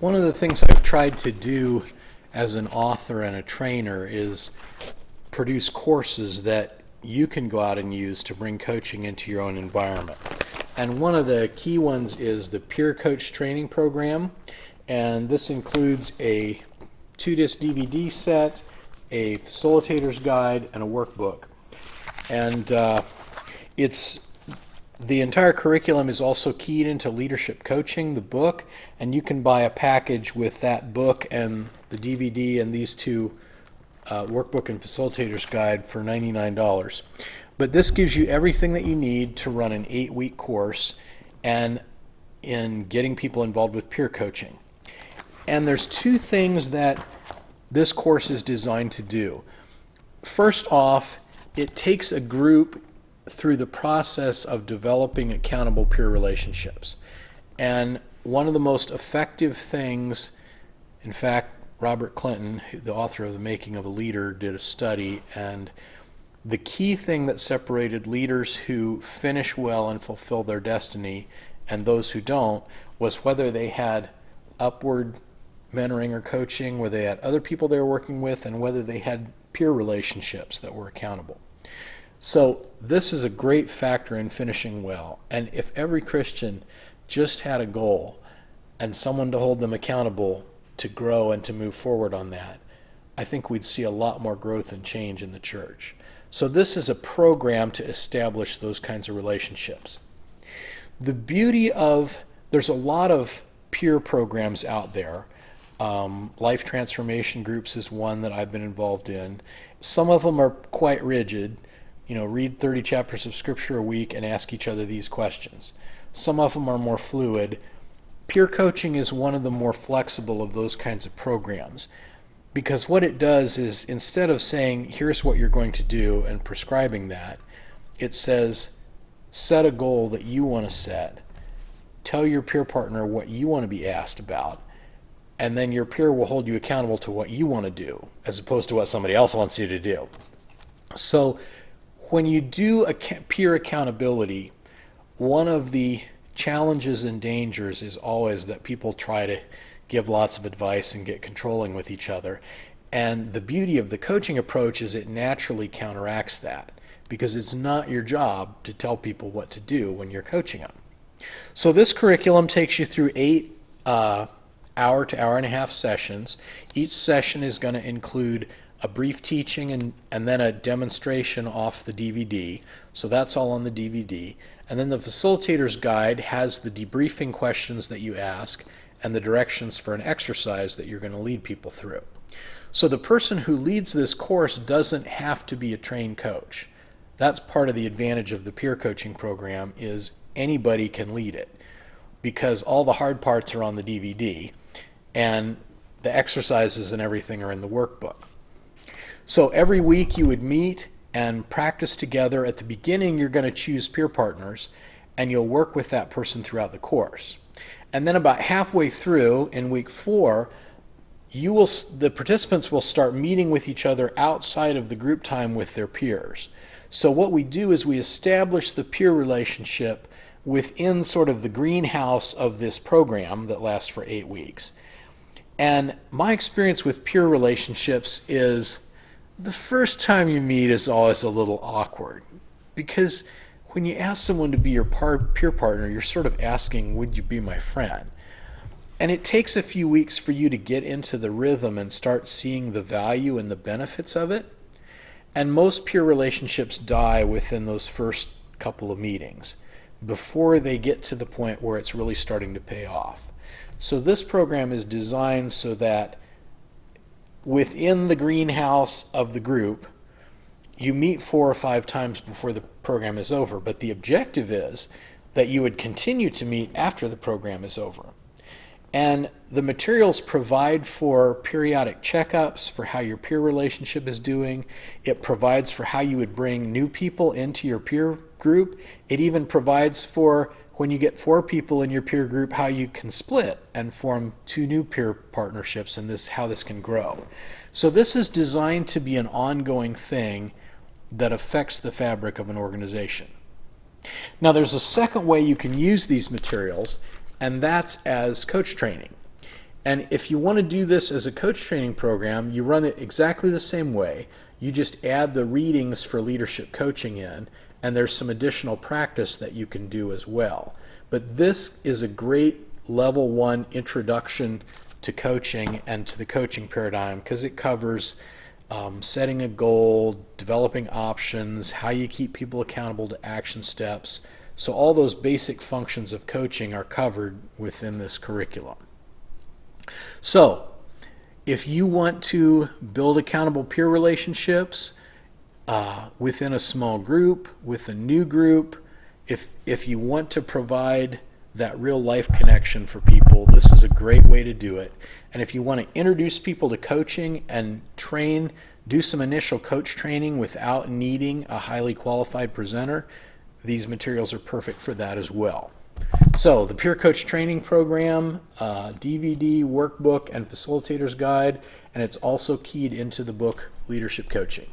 One of the things I've tried to do as an author and a trainer is produce courses that you can go out and use to bring coaching into your own environment. And one of the key ones is the Peer Coach Training Program. And this includes a 2-disc DVD set, a facilitator's guide, and a workbook. And the entire curriculum is also keyed into Leadership Coaching, the book, and you can buy a package with that book and the DVD and these two workbook and facilitator's guide for $99. But this gives you everything that you need to run an 8-week course and in getting people involved with peer coaching. And there's two things that this course is designed to do. First off, it takes a group through the process of developing accountable peer relationships. And one of the most effective things, in fact, Robert Clinton, the author of The Making of a Leader, did a study, and the key thing that separated leaders who finish well and fulfill their destiny and those who don't was whether they had upward mentoring or coaching, whether they had other people they were working with, and whether they had peer relationships that were accountable. So this is a great factor in finishing well. And if every Christian just had a goal and someone to hold them accountable to grow and to move forward on that, I think we'd see a lot more growth and change in the church. So this is a program to establish those kinds of relationships. The beauty of, there's a lot of peer programs out there. Life transformation groups is one that I've been involved in. Some of them are quite rigid. Read 30 chapters of Scripture a week and ask each other these questions. Some of them are more fluid. Peer coaching is one of the more flexible of those kinds of programs, because what it does is, instead of saying, here's what you're going to do and prescribing that, it says, set a goal that you want to set. Tell your peer partner what you want to be asked about, and then your peer will hold you accountable to what you want to do, as opposed to what somebody else wants you to do. So when you do peer accountability, one of the challenges and dangers is always that people try to give lots of advice and get controlling with each other. And the beauty of the coaching approach is it naturally counteracts that, because it's not your job to tell people what to do when you're coaching them. So this curriculum takes you through 8 hour to hour and a half sessions. Each session is going to include a brief teaching and then a demonstration off the DVD. So that's all on the DVD. And then the facilitator's guide has the debriefing questions that you ask and the directions for an exercise that you're going to lead people through. So the person who leads this course doesn't have to be a trained coach. That's part of the advantage of the peer coaching program, is anybody can lead it, because all the hard parts are on the DVD and the exercises and everything are in the workbook. So every week you would meet and practice together. At the beginning, you're going to choose peer partners, and you'll work with that person throughout the course. And then about halfway through, in week 4, the participants will start meeting with each other outside of the group time with their peers. So what we do is we establish the peer relationship within sort of the greenhouse of this program that lasts for 8 weeks. And my experience with peer relationships is, the first time you meet is always a little awkward, because when you ask someone to be your peer partner, you're sort of asking, would you be my friend? And it takes a few weeks for you to get into the rhythm and start seeing the value and the benefits of it. And most peer relationships die within those first couple of meetings before they get to the point where it's really starting to pay off. So this program is designed so that within the greenhouse of the group, you meet 4 or 5 times before the program is over, but the objective is that you would continue to meet after the program is over. And the materials provide for periodic checkups for how your peer relationship is doing. It provides for how you would bring new people into your peer group. It even provides for, when you get 4 people in your peer group, how you can split and form 2 new peer partnerships, and how this can grow. So this is designed to be an ongoing thing that affects the fabric of an organization. Now there's a second way you can use these materials, and that's as coach training. And if you want to do this as a coach training program, you run it exactly the same way. You just add the readings for leadership coaching in, and there's some additional practice that you can do as well. But this is a great level 1 introduction to coaching and to the coaching paradigm, because it covers setting a goal, developing options, how you keep people accountable to action steps. So all those basic functions of coaching are covered within this curriculum. So if you want to build accountable peer relationships within a small group, with a new group, if you want to provide that real life connection for people, this is a great way to do it. And if you want to introduce people to coaching and train, do some initial coach training without needing a highly qualified presenter, these materials are perfect for that as well. So the Peer Coach Training Program, DVD, workbook, and facilitator's guide, and it's also keyed into the book Leadership Coaching.